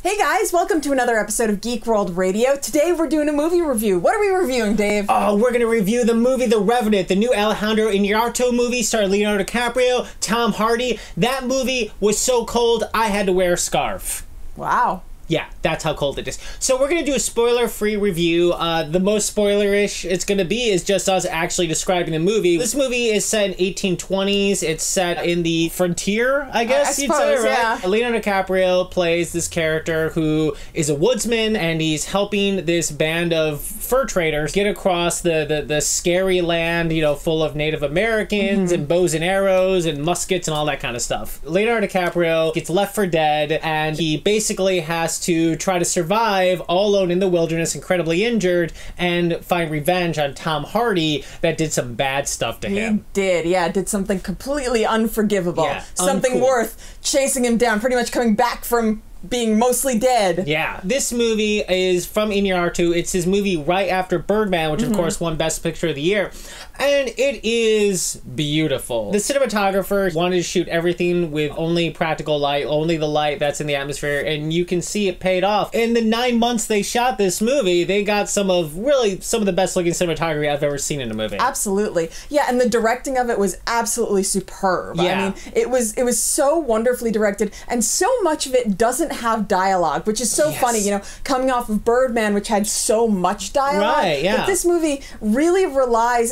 Hey guys, welcome to another episode of Geek World Radio. Today we're doing a movie review. What are we reviewing, Dave? Oh, we're going to review the movie The Revenant, the new Alejandro Iñárritu movie starring Leonardo DiCaprio, Tom Hardy. That movie was so cold, I had to wear a scarf. Wow. Yeah, that's how cold it is. So we're going to do a spoiler-free review. The most spoilerish it's going to be is just us actually describing the movie. This movie is set in 1820s. It's set in the frontier, I guess you'd say, right? Yeah. Leonardo DiCaprio plays this character who is a woodsman, and he's helping this band of fur traders get across the scary land, you know, full of Native Americans and bows and arrows and muskets and all that kind of stuff. Leonardo DiCaprio gets left for dead, and he basically has to try to survive all alone in the wilderness, incredibly injured, and find revenge on Tom Hardy that did some bad stuff to him. He did, yeah, did something completely unforgivable. Yeah, something uncool. Worth chasing him down, pretty much coming back from being mostly dead. Yeah. This movie is from Iñárritu. It's his movie right after Birdman, which of course won Best Picture of the Year. And it is beautiful. The cinematographer wanted to shoot everything with only practical light, only the light that's in the atmosphere, and you can see it paid off. In the 9 months they shot this movie, they got some of the best looking cinematography I've ever seen in a movie. Absolutely. Yeah, and the directing of it was absolutely superb. Yeah. I mean, it was so wonderfully directed, and so much of it doesn't have dialogue, which is so funny, you know, coming off of Birdman, which had so much dialogue. Right, yeah. But this movie really relies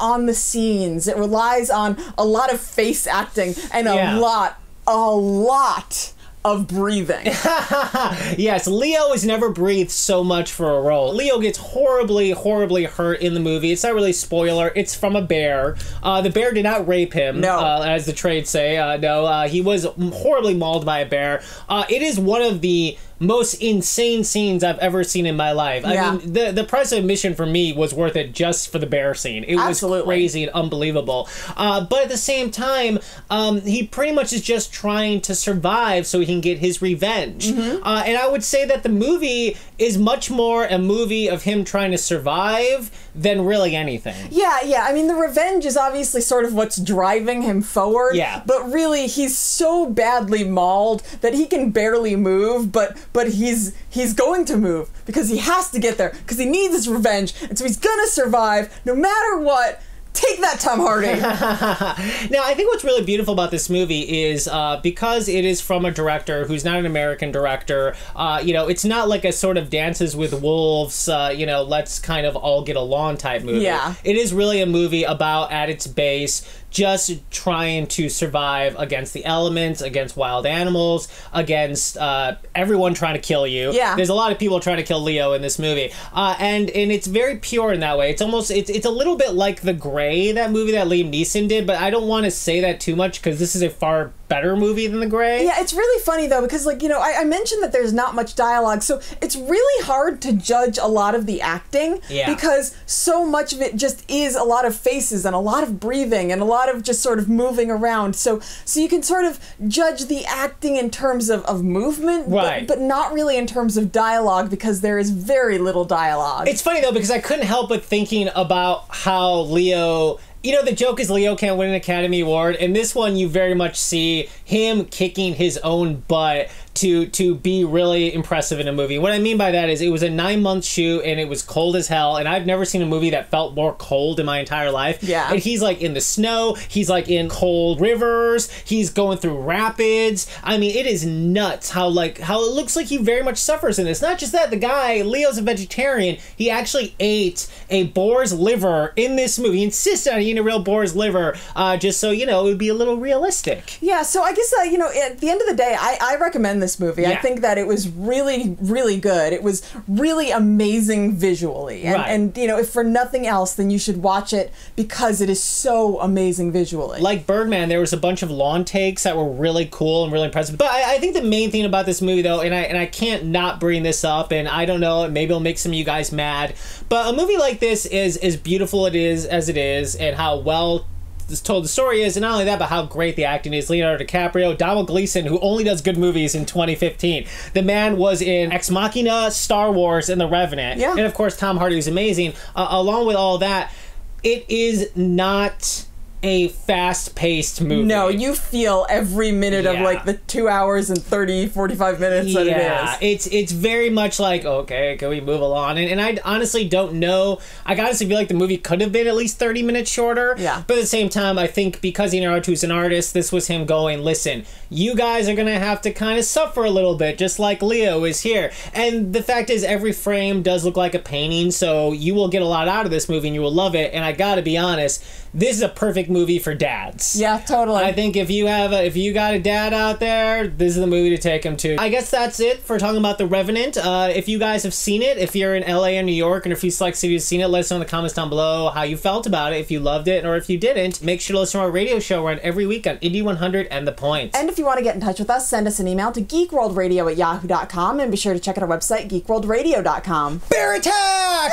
on the scenes. It relies on a lot of face acting and a lot of breathing. Yes, Leo has never breathed so much for a role. Leo gets horribly, horribly hurt in the movie. It's not really a spoiler. It's from a bear. The bear did not rape him, as the trades say. No, he was horribly mauled by a bear. It is one of the most insane scenes I've ever seen in my life. Yeah. I mean, the price of admission for me was worth it just for the bear scene. It was crazy and unbelievable. But at the same time, he pretty much is just trying to survive so he can get his revenge. And I would say that the movie is much more a movie of him trying to survive than really anything. Yeah. I mean, the revenge is obviously sort of what's driving him forward. Yeah. But really, he's so badly mauled that he can barely move, but he's going to move because he has to get there because he needs his revenge, and so he's gonna survive no matter what. Take that, Tom Hardy. Now, I think what's really beautiful about this movie is because it is from a director who's not an American director, you know, it's not like a sort of Dances with Wolves, you know, let's kind of all get along type movie. Yeah. It is really a movie about, at its base, just trying to survive against the elements, against wild animals, against everyone trying to kill you. Yeah. There's a lot of people trying to kill Leo in this movie. And it's very pure in that way. It's almost, it's a little bit like The Gray, that movie that Liam Neeson did, but I don't want to say that too much because this is a far better movie than The Gray. Yeah, it's really funny though, because like, you know, I mentioned that there's not much dialogue, so it's really hard to judge a lot of the acting because so much of it just is a lot of faces and a lot of breathing and a lot of just sort of moving around. So you can sort of judge the acting in terms of movement, but not really in terms of dialogue because there is very little dialogue. It's funny though, because I couldn't help but thinking about how Leo, you know, the joke is Leo can't win an Academy Award, and this one you very much see him kicking his own butt to be really impressive in a movie. What I mean by that is it was a 9-month shoot and it was cold as hell, and I've never seen a movie that felt more cold in my entire life. Yeah. And he's like in the snow, he's like in cold rivers, he's going through rapids. I mean, it is nuts how it looks like he very much suffers in this. Not just that, the guy, Leo's a vegetarian, he actually ate a boar's liver in this movie. He insisted on eating a real boar's liver, just so, you know, it would be a little realistic. Yeah, so I guess, you know, at the end of the day, I recommend this movie. Yeah. I think that it was really, really good. It was really amazing visually. And you know, if for nothing else, then you should watch it because it is so amazing visually. Like Birdman, there was a bunch of lawn takes that were really cool and really impressive. But I think the main thing about this movie, though, and I can't not bring this up, and I don't know, maybe it'll make some of you guys mad, but a movie like this is as beautiful it is as it is, and how well told the story is, and not only that, but how great the acting is. Leonardo DiCaprio, Donald Gleason, who only does good movies in 2015. The man was in Ex Machina, Star Wars, and The Revenant. Yeah. And of course, Tom Hardy was amazing. Along with all that, it is not a fast-paced movie. No, you feel every minute of like the 2 hours and 45 minutes that it is. It's very much like, okay, can we move along? And I honestly don't know. I honestly feel like the movie could have been at least 30 minutes shorter. Yeah. But at the same time, I think because Inarritu's an artist, this was him going, listen, you guys are going to have to kind of suffer a little bit, just like Leo is here. And the fact is, every frame does look like a painting, so you will get a lot out of this movie and you will love it. And I gotta be honest, this is a perfect movie for dads. Yeah, totally. I think if you got a dad out there, this is the movie to take him to. I guess that's it for talking about The Revenant. If you guys have seen it, if you're in LA or New York, and if you select cities have seen it, let us know in the comments down below how you felt about it, if you loved it, or if you didn't. Make sure to listen to our radio show. We're on every week on Indie 100 and The Point. And if you want to get in touch with us, send us an email to geekworldradio@yahoo.com, and be sure to check out our website, geekworldradio.com. Bear attack!